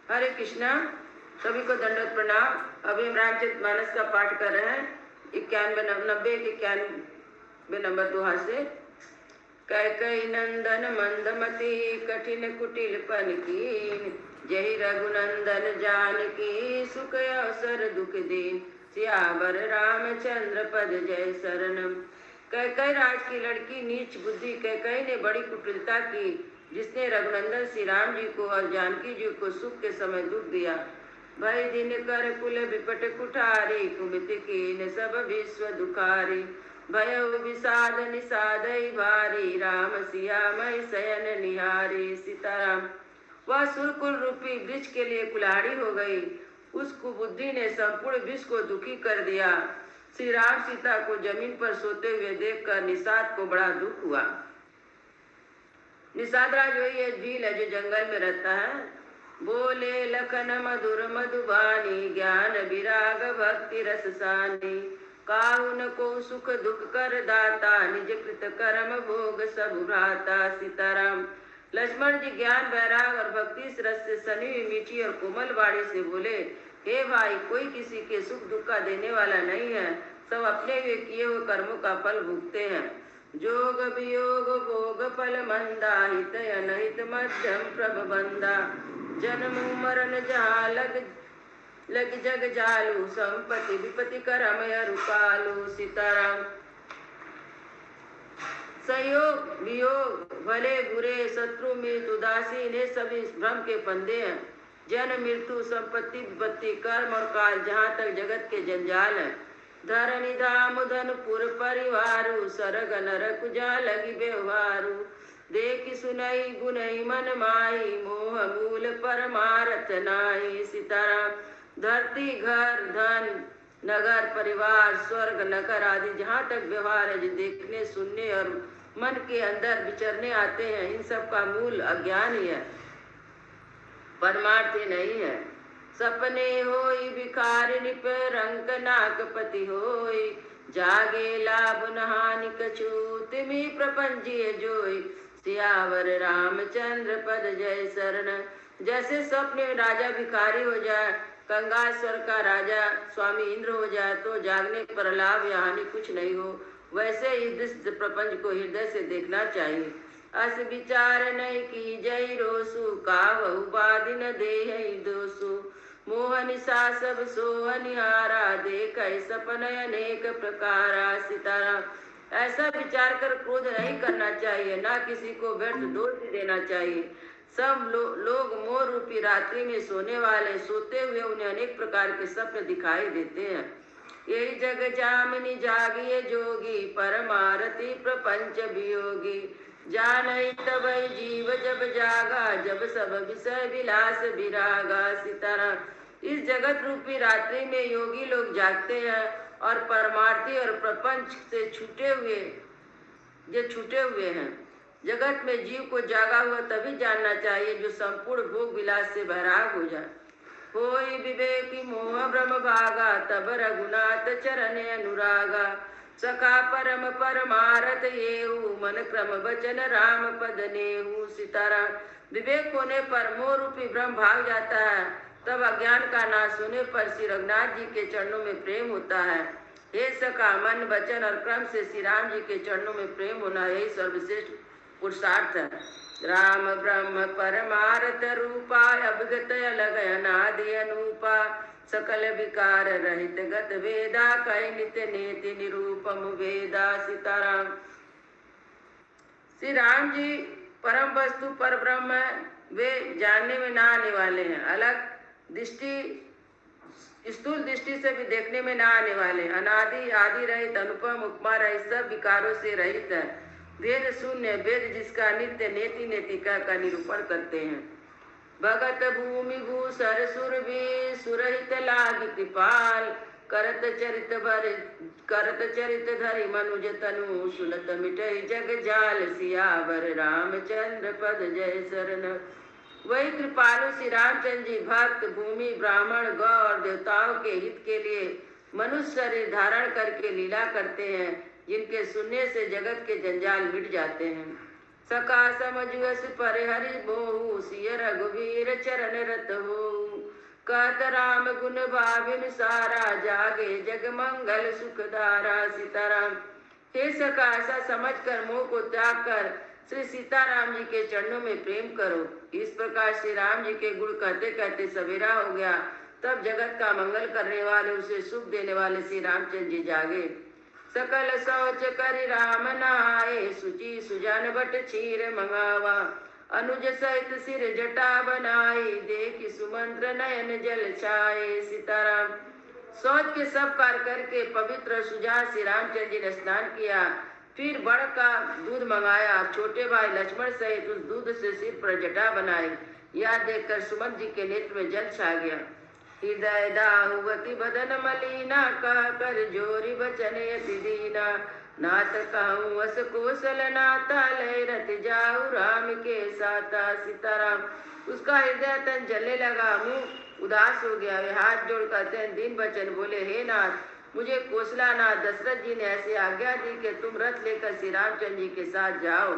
हरे कृष्णा। सभी को दंडवत प्रणाम। अभी हम रामचरितमानस का पाठ कर रहे हैं 91 नंबर दोहा से। कैकई नंदन मंदमती कठिन कुटिलपन कीन, जहि रघुनंदन जानकी सुख अवसर दुख दीन, सियावर रामचंद्र पद जय शरणम। कैकई राज की लड़की नीच बुद्धि कैकई ने बड़ी कुटिलता की, जिसने रघुनंदन श्री राम जी को और जानकी जी को सुख के समय दुख दिया। भय दिन कर कुल विपट कुठारी, कुमित कीन सब विश्व दुखारी, भय विषाद निषादई भारी, राम सिया मई शयन निहारी। सीताराम। वह सुरकुल रूपी वृक्ष के लिए कुल्हाड़ी हो गई। उस कुबुद्धि ने संपूर्ण विश्व को दुखी कर दिया। श्री राम सीता को जमीन पर सोते हुए देखकर निषाद को बड़ा दुख हुआ। निषाद राज वही झील है जो जंगल में रहता है। बोले लखन मधुर मधुबानी, ज्ञान विराग भक्ति रस सानी, काहुन को सुख दुख कर दाता, निज कृत कर्म भोग सब भ्राता। सीताराम। लक्ष्मण जी ज्ञान वैराग और भक्ति रस से सनी हुई मीठी और कोमल वाणी से बोले, हे भाई, कोई किसी के सुख दुख का देने वाला नहीं है, सब अपने हुए किए हुए कर्मों का फल भुगते हैं। जोग वियोग भोग फल मंदा, हित अनहित मध्यम प्रभ बंदा, जन्म मरण जहाँ लग जग जालू, संपत्ति विपत्ति करम रुकालू। सीताराम। संयोग वियोग भले बुरे शत्रु मृत्यु उदासीन, ये सभी भ्रम के फंदे हैं। जन्म मृत्यु संपत्ति विपत्ति कर्म और काल, जहाँ तक जगत के जंजाल है। धरणी धाम धनपुर परिवारु, सरग नरक जा लगी व्यवहारु, देख सुनई गुनई मन माही, मोह मूल परमारथ नाई। सीताराम। धरती घर धन नगर परिवार स्वर्ग नगर आदि जहाँ तक व्यवहार है, जो देखने सुनने और मन के अंदर विचरने आते हैं, इन सब का मूल अज्ञान ही है, परमार्थ नहीं है। सपने होई भिखारी निप रंक नाकपति होई, जागे लाभ नहानि कछु, तिमि प्रपंचिय जोई, सियावर रामचंद्र पद जय शरण। जैसे स्वप्न में राजा भिखारी हो जाए, कंगाल स्वर्ग का राजा स्वामी इंद्र हो जाए, तो जागने पर लाभ या हानि कुछ नहीं हो, वैसे इस प्रपंच को हृदय से देखना चाहिए। अस विचार नहीं की जय रोसु, कावहु बादिन देह दोसु, मोह निशा सब सोहनिहारा, देख सपन अनेक प्रकारा। सीताराम। ऐसा विचार कर क्रोध नहीं करना चाहिए, ना किसी को व्यर्थ दोष देना चाहिए। सब लोग मोह रूपी रात्रि में सोने वाले, सोते हुए उन्हें अनेक प्रकार के स्वप्न दिखाई देते हैं। यही जग जामिनी जागिए जोगी, परमारती प्रपंच वियोगी, जानई तब जीव जब जागा, जब सब विषय विलास विरागा। सीताराम। इस जगत रूपी रात्रि में योगी लोग जागते हैं और परमार्थी और प्रपंच से छूटे हुए हैं। जगत में जीव को जागा हुआ तभी जानना चाहिए जो संपूर्ण भोग विलास से बहराग हो जाए। होई विवेकी मोह भ्रम भागा, तब रघुनाथ चरण अनुरागा, सखा परम परमारथ येहू, मन क्रम वचन राम पद नेहू। सीताराम। विवेक होने पर मोह रूपी भ्रम भाग जाता है, तब अज्ञान का नाश होने पर श्री रघुनाथ जी के चरणों में प्रेम होता है। हे सखा, मन वचन और क्रम से श्री राम जी के चरणों में प्रेम होना यही सर्वश्रेष्ठ पुरुषार्थ है। राम ब्रह्म परमारथ रूपा, अभिगत अलग अनादि अनूपा, सकल विकार रहित गत वेदा, कई नित्य नेति निरूपम वेदा। सीताराम। श्री राम जी परम वस्तु पर ब्रह्म है, वे जानने में ना आने वाले हैं, अलग दृष्टि स्थूल दृष्टि से भी देखने में ना आने वाले, अनादि आदि रहित अनुपम उपमा रहित सब विकारों से रहित है। वेद शून्य, वेद जिसका नित्य नेति नेतिका का निरूपण करते हैं। भगत भूमि भूसर सुर भी सुरहित लाग कृपाल, करत चरित धरि मनुज तनु, सुनत मिटई जग जाल, सियावर रामचंद्र पद जय शरण। वही कृपालु श्री रामचंद्र जी भक्त भूमि ब्राह्मण गौ और देवताओं के हित के लिए मनुष्य शरीर धारण करके लीला करते हैं, जिनके सुनने से जगत के जंजाल मिट जाते हैं। सका समझ पर हरि मोहु, सिय रघुवीर चरण रत हो। कहत राम गुण भाविन सारा, जागे जग मंगल सुखदारा। सीताराम। हे सखा, ऐसा समझ कर मोह को त्याग कर श्री सीताराम जी के चरणों में प्रेम करो। इस प्रकार श्री राम जी के गुण कहते कहते सवेरा हो गया। तब जगत का मंगल करने वाले, उसे सुख देने वाले श्री रामचंद्र जी जागे। सकल सोच करि राम नहाए, सुचि सुजान बट क्षीर मंगावा। अनुज सहित सिर जटा बनाई, देखि सुमंत्र नयन जल छाए। सीताराम। सोच के सब कार्य करके पवित्र सुजान श्री रामचंद्र जी ने स्नान किया। फिर बड़ का दूध मंगाया। छोटे भाई लक्ष्मण सहित उस दूध से सिर पर जटा बनाई। यह देखकर सुमंत जी के नेत्र में जल छा गया। हृदय दाहुवती बदन मलिना, कह कर जोरी बचन यति दीना। नाथ कहूँ अस कोसल नाता, लय रत जाऊ राम के साता। सीताराम। उसका हृदय तन जलने लगा, मुंह उदास हो गया। वे हाथ जोड़ कहते दीन बचन बोले, हे नाथ, मुझे कोसला नाथ दशरथ जी ने ऐसी आज्ञा दी कि तुम रथ लेकर श्री रामचंद्र जी के साथ जाओ।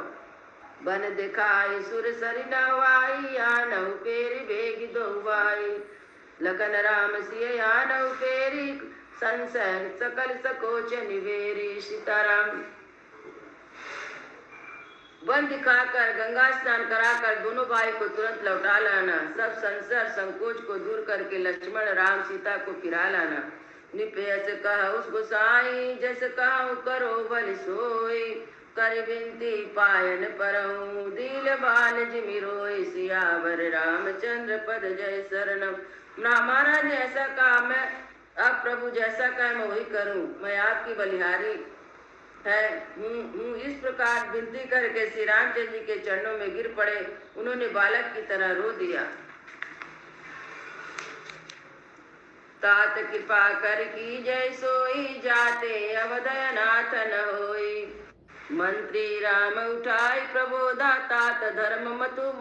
बन दिखाई सुर सरि नवाई, आनऊ पेरी बेगी दोवाई। लखन राम सिय आनऊ पेरी, संशय सकल सकोच निवेरी। सीताराम। वन दिखाकर गंगा स्नान कराकर दोनों भाई को तुरंत लौटा लाना। सब संशय संकोच को दूर करके लक्ष्मण राम सीता को फिरा लाना। निपेस कह उस गोसाई, जस कहूँ करो बल सोई। कर बिनती पायन परऊँ, दिल बाल जिमि रोई। सियावर रामचंद्र पद जय शरणम। महाराज ने ऐसा कहा, मैं अब प्रभु जैसा कहे मैं वही करूं, मैं आपकी बलिहारी है हूँ। इस प्रकार विनती करके श्री रामचंद्र जी के चरणों में गिर पड़े। उन्होंने बालक की तरह रो दिया। तात कृपा कर की जय सोई, जाते अवदयनाथ न होई। मंत्री राम उठाई प्रबोधा, तात धर्म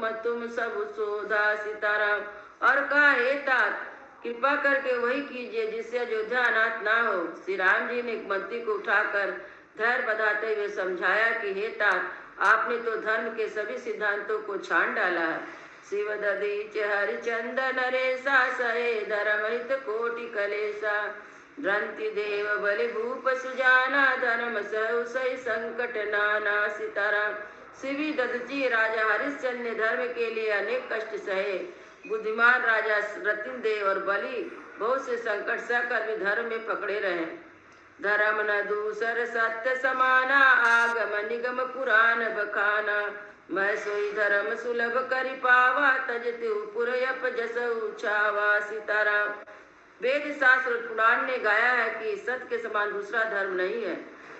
मतुम सब सोधा। सीताराम। और कहा, हे तात, कृपा करके वही कीजिए जिससे अयोध्या अनाथ ना हो। श्री राम जी ने एक मंत्री को उठाकर धैर्य बधाते हुए समझाया कि हे तात, आपने तो धर्म के सभी सिद्धांतों को छान डाला है। शिव ददीच हरिचंदन रेसा, सहे धर्म हित कोटि कलेसा। भ्रंति देव बलि भूप सुजाना, धर्म सहु सही संकट नाना। सीताराम। शिवी ददजी राजा हरिश्चंद्र ने धर्म के लिए अनेक कष्ट सहे। बुद्धिमान राजा रतिन देव और बलि बहुत से संकट सहकर भी धर्म में पकड़े रहे। धर्म न दूसर सत्य समाना, आगम निगम पुराण बखाना। मैं सोई धर्म सुलभ करि पावा, तजति पुरयप जस उछावा। सीताराम। वेद शास्त्र और पुराण ने गाया है कि सत्य के समान दूसरा धर्म नहीं है।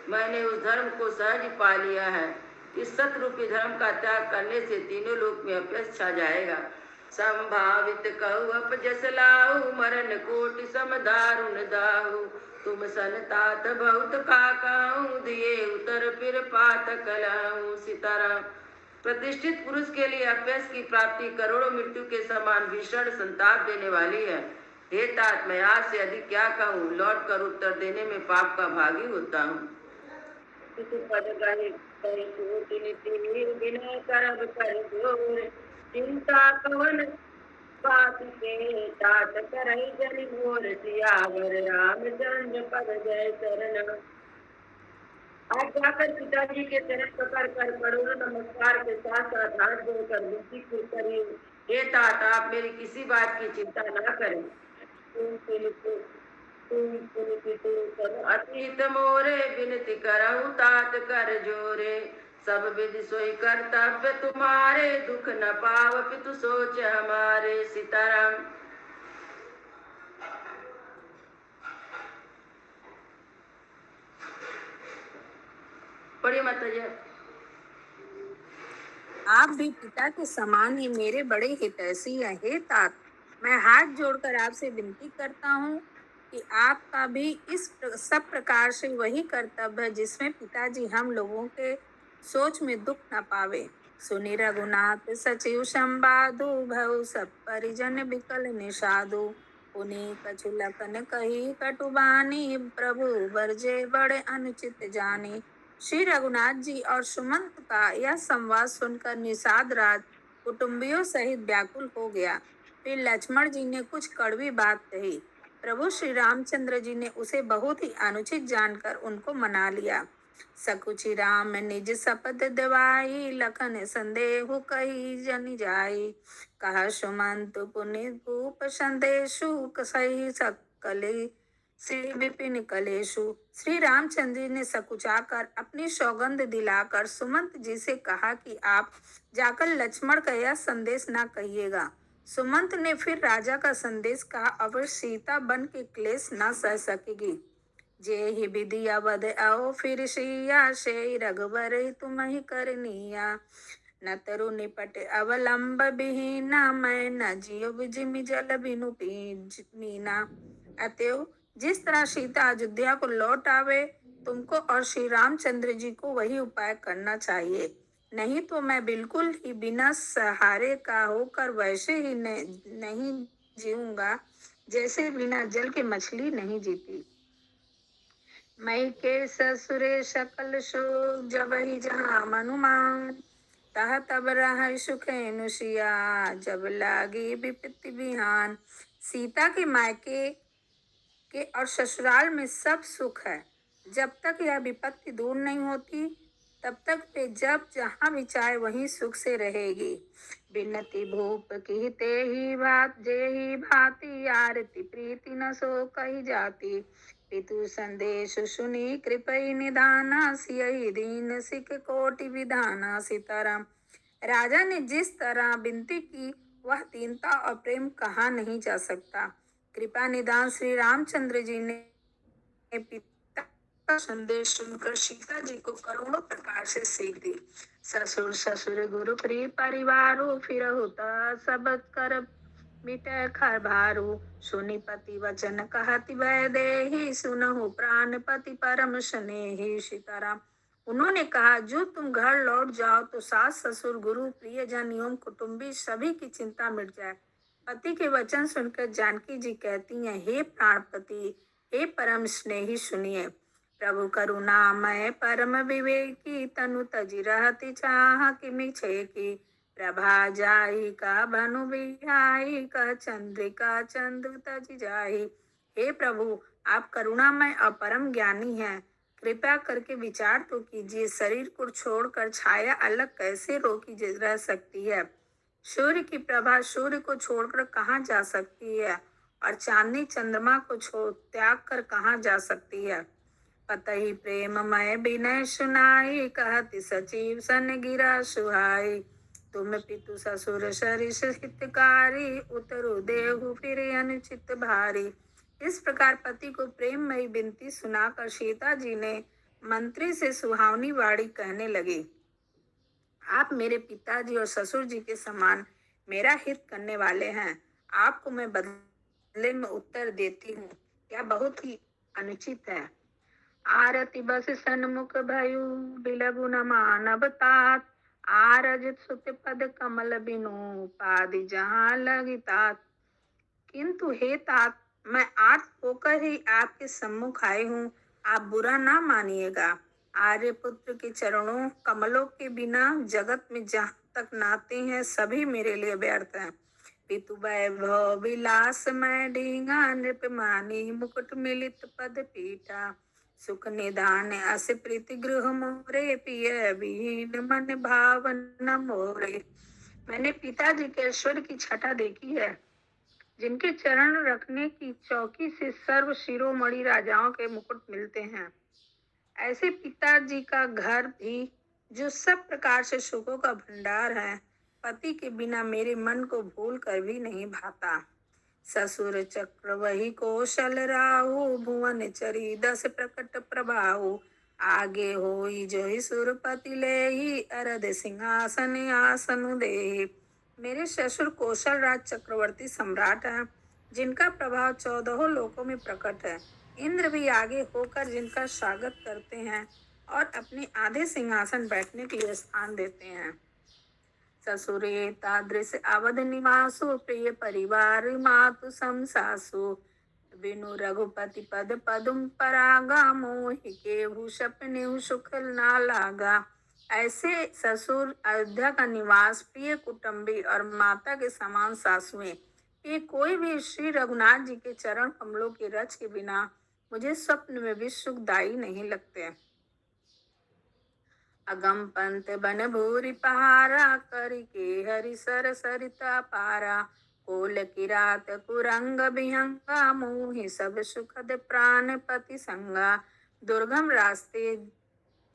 मैंने उस धर्म को सहज ही पा लिया है। इस सत्य रूपी धर्म का त्याग करने से तीनों लोक में अपयश छा जाएगा। संभावित कहु अपजस लाहु, मरण कोटि सम दारुण दाहु। तुम संतात बहुत काकाऊ, दिए उतर फिर पात कलाऊ। सीताराम। प्रतिष्ठित पुरुष के लिए अपयश की प्राप्ति करोड़ों मृत्यु के समान भीषण संताप देने वाली है। हे तात, मैं आज से अधिक क्या कहूँ, लौट कर उत्तर देने में पाप का भागी होता हूँ। चिंता कवन बात के, तात करई जन मोर। सियावर रामचंद्र पद जय शरण। आज जाकर पिताजी के चरण पकड़ कर करोड़ों नमस्कार के साथ साथ हाथ जोड़कर विनती करी, हे तात, आप मेरी किसी बात की चिंता ना करें। अतीत मोरे विनती करहु, तात कर जोरे। सब विधि सोई कर्तव्य तुम्हारे, दुख न पाव पितु सोच हमारे। सीताराम। पढ़िए माता जी। आप भी पिता के समान ही मेरे बड़े हितैषी हैं। हे तात, मैं हाथ जोड़कर आपसे विनती करता हूँ कि आपका भी इस सब प्रकार से वही कर्तव्य है जिसमें पिताजी हम लोगों के सोच में दुख न पावे। सुनि रघुनाथ सचिव संवादु, भव सब परिजन विकल निषादु। पुनि कछु लखन कही कटुबानी, प्रभु बरजे बड़े अनुचित जानी। श्री रघुनाथ जी और सुमंत का यह संवाद सुनकर निषाद राज कुटुंबियों सहित व्याकुल हो गया। फिर लक्ष्मण जी ने कुछ कड़वी बात कही। प्रभु श्री रामचंद्र जी ने उसे बहुत ही अनुचित जानकर उनको मना लिया। सकुचि राम निज शपथ दिवाई, लखन संदेहु कही जन जाई। कहा सुमंत पुनि भूप संदेशु, सही सकले श्री विपिन कलेशु। श्री रामचंद्र जी ने सकुचाकर अपनी सौगंध दिलाकर सुमंत जी से कहा कि आप जाकर लक्ष्मण का यह संदेश ना कहिएगा। सुमंत ने फिर राजा का संदेश कहा, अवश्य सीता बन के क्लेश न सह सकेगी। जे ही विधि अवध आओ फिर सिया, से रघुबर तुम ही करनिया। न तरु निपट अवलंब बिहीना, मैं न जियो जिमि जल बिनु मीना। अतएव जिस तरह सीता अयोध्या को लौट आवे, तुमको और श्री रामचंद्र जी को वही उपाय करना चाहिए। नहीं तो मैं बिल्कुल ही बिना सहारे का होकर वैसे ही नहीं जीऊंगा जैसे बिना जल के मछली नहीं जीती। मई के ससुरे सकल शोक, जब ही जहाँ मनुमान। तह तब रह सुखेनु सिया, जब लागी विपत्ति बिहान। सीता के मायके के और ससुराल में सब सुख है। जब तक यह विपत्ति दूर नहीं होती, तब तक वे जब जहाँ भी चाहे वहीं सुख से रहेगी। बिनती भूप की ते ही बात, जे ही भांति आरती प्रीति न सो कही जाती। पितु संदेश सुनी कृपई निधाना, सियहि दीन सिख कोटि विधाना। सीताराम। राजा ने जिस तरह विनती की, वह दीनता और प्रेम कहा नहीं जा सकता। कृपा निदान श्री रामचंद्र जी ने पिता का संदेश सुनकर सीता जी को करोड़ों प्रकार से सीख दी। ससुर ससुर गुरु प्रिय परिवारो, फिर होता सब कर मिटे खर भारू। सुनि पति वचन कहति वै देहि, सुनहु प्राणपति परम स्नेही। सीताराम। उन्होंने कहा, जो तुम घर लौट जाओ तो सास ससुर गुरु प्रियजन एवं कुटुंबी सभी की चिंता मिट जाए। पति के वचन सुनकर जानकी जी कहती हैं, हे प्राणपति, हे परम स्नेही, सुनिए। प्रभु करुणामय परम विवेकी, तनु तजि रहति चाह किमि छेकी। प्रभा जाई का भनु बिहाई, कह चंद्रिका चंद्र तजि जाई। हे प्रभु, आप करुणामय और परम ज्ञानी हैं। कृपया करके विचार तो कीजिए, शरीर को छोड़कर छाया अलग कैसे रोकी रह सकती है। सूर्य की प्रभा सूर्य को छोड़कर कहाँ जा सकती है, और चांदनी चंद्रमा को छोड़ त्याग कर कहाँ जा सकती है। पतहि प्रेममय विनय सुनाई, कहति सचिव सन गिरा सुहाई। तुम पितु ससुर सरिस हितकारी, उतरु देहु फिर अनुचित भारी। इस प्रकार पति को प्रेममयी विनती सुनाकर सीता जी ने मंत्री से सुहावनी वाणी कहने लगी। आप मेरे पिताजी और ससुर जी के समान मेरा हित करने वाले हैं। आपको मैं बदले में उत्तर देती हूँ, यह बहुत ही अनुचित है। आरती बस सन्मुख भयु, बिलबु न मानव तात। आरज सुत पद कमल बिनु, पादि जहाँ लगी तात। किंतु हे तात, मैं आर्त होकर ही आपके सम्मुख आई हूँ, आप बुरा ना मानिएगा। आर्यपुत्र के चरणों कमलों के बिना जगत में जहाँ तक नाते हैं सभी मेरे लिए व्यर्थ हैं। पितु वैभव विलास मैं डींगा, नृप मानी मुकुट मिलित पद पीठा। सुख निधान अस प्रीति गृह मोरे, पिय विहीन मन भावन मोरे। मैंने पिताजी के ऐश्वर्य की छटा देखी है, जिनके चरण रखने की चौकी से सर्व शिरोमणि राजाओं के मुकुट मिलते हैं। ऐसे पिताजी का घर भी, जो सब प्रकार से सुखों का भंडार है, पति के बिना मेरे मन को भूल कर भी नहीं भाता। ससुर चक्र वही कौशल राहु, भुवन चरी दस प्रकट प्रभाहु। आगे होई जोहि सुरपति लेहि, अरद सिंहासन आसन देहि। मेरे ससुर कौशल राज चक्रवर्ती सम्राट हैं, जिनका प्रभाव 14 लोकों में प्रकट है। इंद्र भी आगे होकर जिनका स्वागत करते हैं और अपने आधे सिंहासन बैठने के लिए स्थान देते हैं। ससुरे तादृश अवध निवासु, प्रिय परिवार मातु समसासु। बिनु रघुपति पद पदुम परागा, मोहि केहु सपनेहु सुख ना लागा। ऐसे ससुर, अयोध्या का निवास, प्रिय कुटुंबी और माता के समान सासुएं, कि कोई भी श्री रघुनाथ जी के चरण कमलों की रच के बिना मुझे स्वप्न में भी सुखदायी नहीं लगते। अगम पंत बन भूरि पहारा, करि के हरि सर सरिता पारा। कोल किरात कुरंग बिहंगा, मोहि सब सुखद प्राण पति संगा। दुर्गम रास्ते,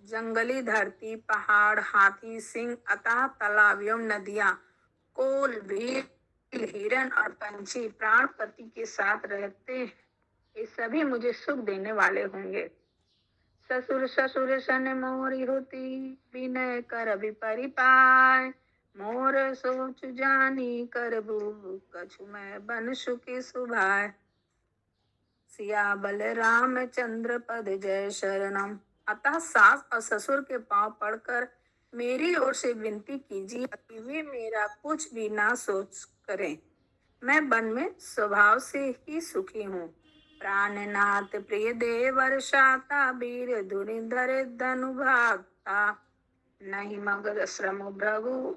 जंगली धरती, पहाड़, हाथी, सिंह, अतः तालाब एवं नदियां, कोल, भील, हिरन और पंछी प्राणपति के साथ रहते, ये सभी मुझे सुख देने वाले होंगे। ससुर ससुर सन मोरी होती, विनय कर परिपाय। मोर सोच जानी करबू, कछु मैं बन सुखी सुभाय। सिया बल रामचंद्र पद जय शरणम। अतः सास और ससुर के पांव पड़कर मेरी ओर से विनती कीजिए कि वे मेरा कुछ भी ना सोच करें। मैं वन में स्वभाव से ही सुखी हूँ। प्राणनाथ प्रिय देवर शाता, वीर धुरिधर धनु भागता। नहीं मगर श्रम भ्रगु,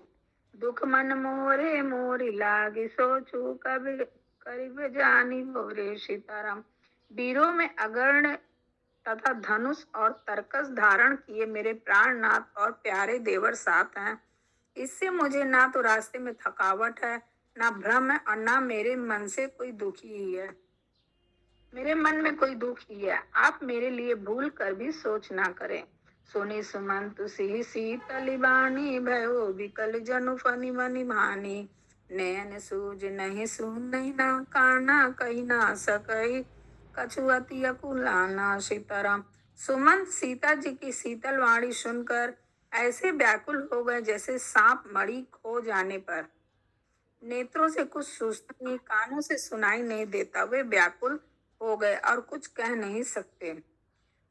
दुख मन मोरे मोरी लागे। सोचू कबि करिब जानी भोरे। सीताराम। वीरों में अग्रणी तथा धनुष और तरकस धारण किए मेरे प्राणनाथ और प्यारे देवर साथ हैं। इससे मुझे ना तो रास्ते में थकावट है, ना भ्रम है और ना मेरे मन से कोई दुखी ही है। मेरे मन में कोई दुख ही है, आप मेरे लिए भूल कर भी सोच ना करें। सुनी सुमंत सी शीतल बानी, भयो विकल जनु फनि मनि भानी। नैन सूझ नहीं सुन नहीं ना काना, कही ना सकई कछु अति अकुलाना। सीताराम। सुमंत सीता जी की शीतल वाणी सुनकर ऐसे व्याकुल हो गए जैसे सांप मणि खो जाने पर। नेत्रों से कुछ सूझता नहीं, कानों से सुनाई नहीं देता। वे व्याकुल हो गए और कुछ कह नहीं सकते।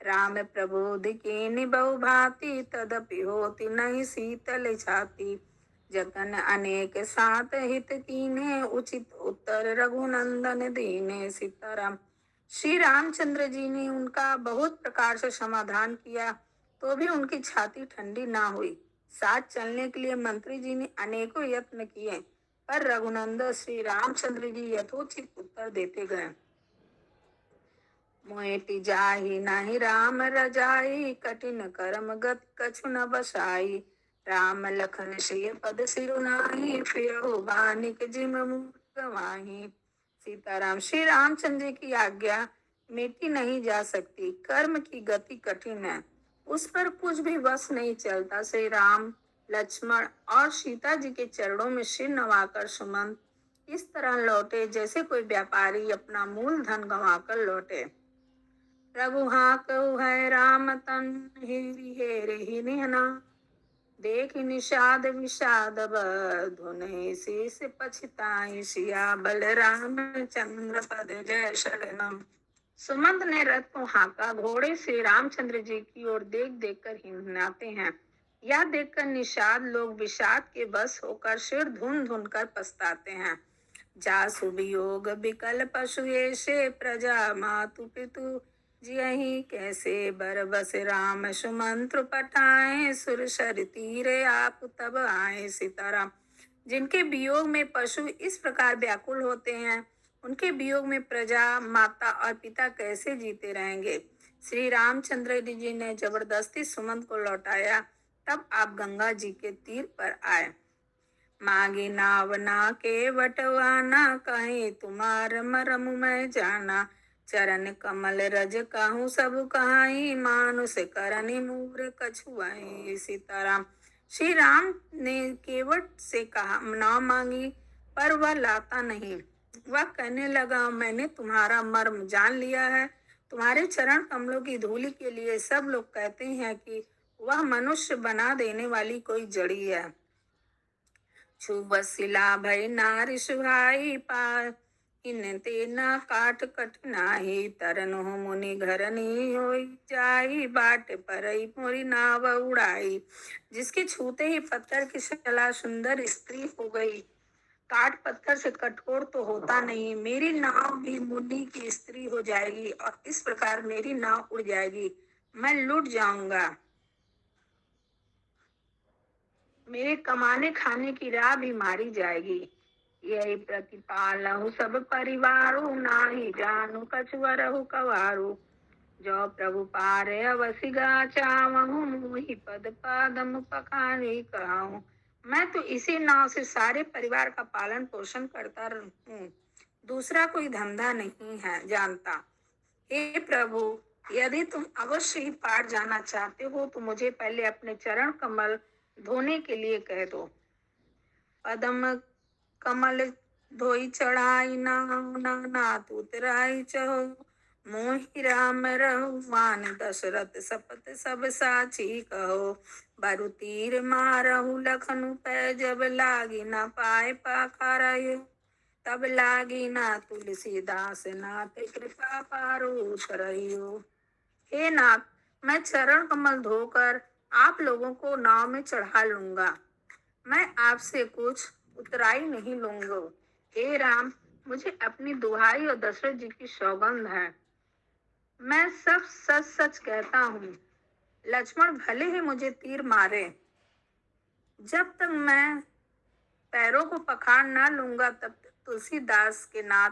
राम प्रबोध कीनि बहु भांति, तदपि होती नहीं शीतल छाती। जतन अनेक सात हित कीन्हे, उचित उत्तर रघुनंदन दीने। सीताराम। श्री रामचंद्र जी ने उनका बहुत प्रकार से समाधान किया, तो भी उनकी छाती ठंडी ना हुई। साथ चलने के लिए मंत्री जी ने अनेकों यत्न किए, पर रघुनंदन श्री रामचंद्र जी यथोचित उत्तर देते गए। मोएति जाहि नाही राम रजाई, कठिन करम गति कछु न बसाई। राम लखन सिय पद सिरुनाहि, फिरहु बानिक जिम मूढ़ गवाही। सीताराम। श्री रामचंद्र की आज्ञा मिटी नहीं जा सकती। कर्म की गति कठिन है, उस पर कुछ भी वश नहीं चलता। श्री राम, लक्ष्मण और सीता जी के चरणों में सिर नवाकर सुमंत इस तरह लौटे जैसे कोई व्यापारी अपना मूल धन गंवाकर लौटे। प्रभु हाँ कहु है राम तन, हेरि हेरे ही निहना। देख निषाद विषाद बधुने, शीस पछताई। सिया बल राम चंद्र पद जय शरणम। सुमंत ने रथ को हाँका। घोड़े से रामचंद्र जी की ओर देख देख कर हिमनाते हैं। यह देखकर निषाद लोग विषाद के बस होकर सिर धुन धुन कर पछताते हैं। जा सुवियोग विकल पशु ऐसे, प्रजा मातु पितु जियहि कैसे। बर बस राम सुमंत्र पठाए, सुरसर तीरे आप तब आए। सीताराम। जिनके वियोग में पशु इस प्रकार व्याकुल होते हैं, उनके वियोग में प्रजा, माता और पिता कैसे जीते रहेंगे। श्री रामचंद्र जी ने जबरदस्ती सुमंत को लौटाया। तब आप गंगा जी के तीर पर आए। मांगी नाव ना के बटवाना, कहे तुम्हार मरम मैं जाना। चरण कमल रज कहूँ सब कहाई, मानुष करनी मूर कछुआई। सीताराम। श्री राम ने केवट से कहा नाव मांगी, पर वह लाता नहीं। वह कहने लगा, मैंने तुम्हारा मर्म जान लिया है। तुम्हारे चरण कमलों की धूलि के लिए सब लोग कहते हैं कि वह मनुष्य बना देने वाली कोई जड़ी है। छुबसिला भई नारी सुहाई, पा इन तेना काट कठिनाही। तरन हो मुनि घरनी होई जाई, बाट परई मोरी नाव उड़ाई। जिसके छूते ही पत्थर की शला सुंदर स्त्री हो गई। काट पत्थर से कठोर तो होता नहीं, मेरी नाव भी मुनि की स्त्री हो जाएगी और इस प्रकार मेरी नाव उड़ जाएगी। मैं लुट जाऊंगा, मेरे कमाने खाने की राह भी मारी जाएगी। यही प्रतिपालहु सब परिवारो, नाही जानू कछुवरहु कवारो। जो प्रभु पारे अवसि गा चावहु, मोहि पद पादम पखारी कहूँ। मैं तो इसी नाव से सारे परिवार का पालन पोषण करता हूँ, दूसरा कोई धंधा नहीं है जानता। हे प्रभु, यदि तुम अवश्य ही पार जाना चाहते हो तो मुझे पहले अपने चरण कमल धोने के लिए कह दो। पदम कमल धोई चढ़ाई नाथ उतराई चहो, मोहि राम रहुआन दशरथ सपत सब साची कहो। बरु तीर मारहु लखनु पै, जब लागी न पाए पाखारयो, तब लागी ना तुलसीदास नाथ कृपा पारो उतरइयो। हे नाथ, मैं चरण कमल धोकर आप लोगों को नाव में चढ़ा लूंगा, मैं आपसे कुछ उतराई नहीं लूंगा। हे राम, मुझे अपनी दुहाई और दशरथ जी की सौगंध है, मैं सब सच सच कहता हूँ। लक्ष्मण भले ही मुझे तीर मारे, जब तक मैं पैरों को पखार ना लूंगा तब तक तुलसीदास के नाथ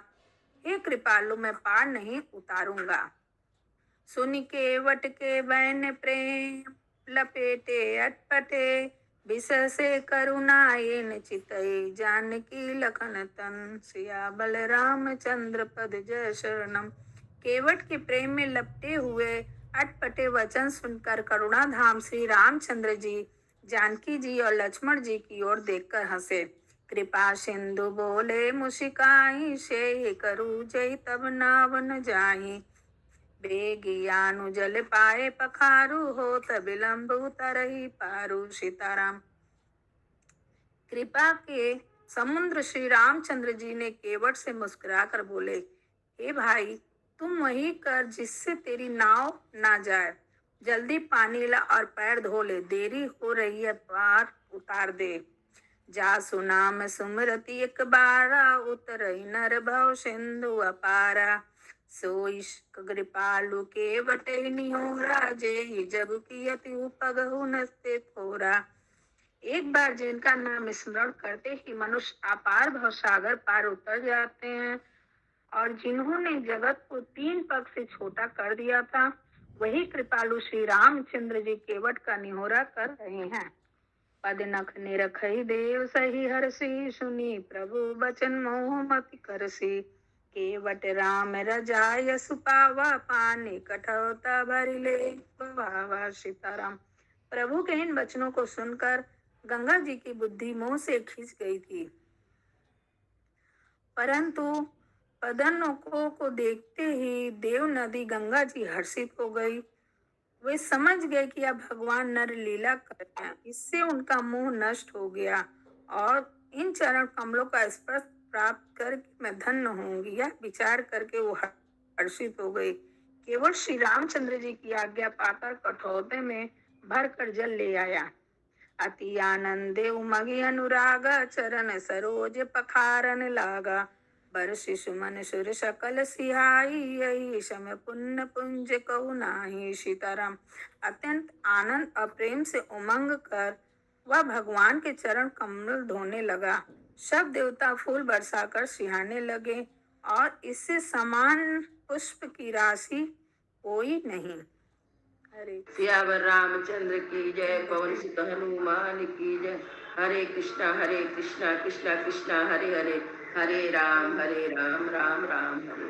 हे कृपालु मैं पार नहीं उतारूंगा। सुन के वट के बैन प्रेम, लपेटे अटपटे, बिस से करुणायन चितई, जानकी लखन तन, सिया बलराम चंद्र पद जय शरणम। केवट के प्रेम में लपटे हुए अटपटे वचन सुनकर करुणा धाम श्री रामचंद्र जी जानकी जी और लक्ष्मण जी की ओर देखकर हंसे। कृपा सिंधु बोले मुस्काई, से करू जय तब नाव न जाई, बेगियानु जल पाए पखारू, हो तब विलंब उतरही पारू। सीताराम। कृपा के समुद्र श्री रामचंद्र जी ने केवट से मुस्कुराकर बोले, हे भाई, तुम वही कर जिससे तेरी नाव ना जाए, जल्दी पानी ला और पैर धो ले, देरी हो रही है, पार उतार दे। जा सुनाम सुमरति एक बारा, उतरई नर भव सिंधु अपारा, सोई कृपालु के बटे निहोरा, जे जग की अति उपगहु नस्ते थोरा। एक बार जिनका नाम स्मरण करते ही मनुष्य अपार भव सागर पार उतर जाते हैं, और जिन्होंने जगत को 3 पग से छोटा कर दिया था, वही कृपालु श्री रामचंद्र जी केवट का निहोरा कर रहे हैं। पद नख निरखई देव सही हरसी, सुनी प्रभु बचन मोह मति करसी, केवट राम रजाय सुपावा, पानी कठौता भरी ले बवावा। सीताराम। प्रभु के इन वचनों को सुनकर गंगा जी की बुद्धि मुंह से खिंच गई थी, परंतु पदनों को देखते ही देव नदी गंगा जी हर्षित हो गई। वे समझ गए कि अब भगवान नर लीला कर रहे हैं, इससे उनका मोह नष्ट हो गया और इन चरण कमलों का स्पर्श प्राप्त करके मैं धन्य होंगी, यह विचार करके वो हर्षित हो गई। केवल श्री रामचंद्र जी की आज्ञा पाकर कठौते में भरकर जल ले आया। अति आनंदे उमगी अनुराग, चरण सरोज पखारन लागा, बरसि सुमन सुर सकल सिहाई, यही समय पुण्य पुंज कहु नाही। सीताराम। अत्यंत आनंद और प्रेम से उमंग कर वह भगवान के चरण कमल धोने लगा। सब देवता फूल बरसाकर सिहाने लगे और इससे समान पुष्प की राशि कोई नहीं। हरे सियावर रामचंद्र की जय, पवन सुत हनुमान की जय। हरे कृष्णा कृष्णा कृष्णा हरे हरे, हरे राम राम राम हरे।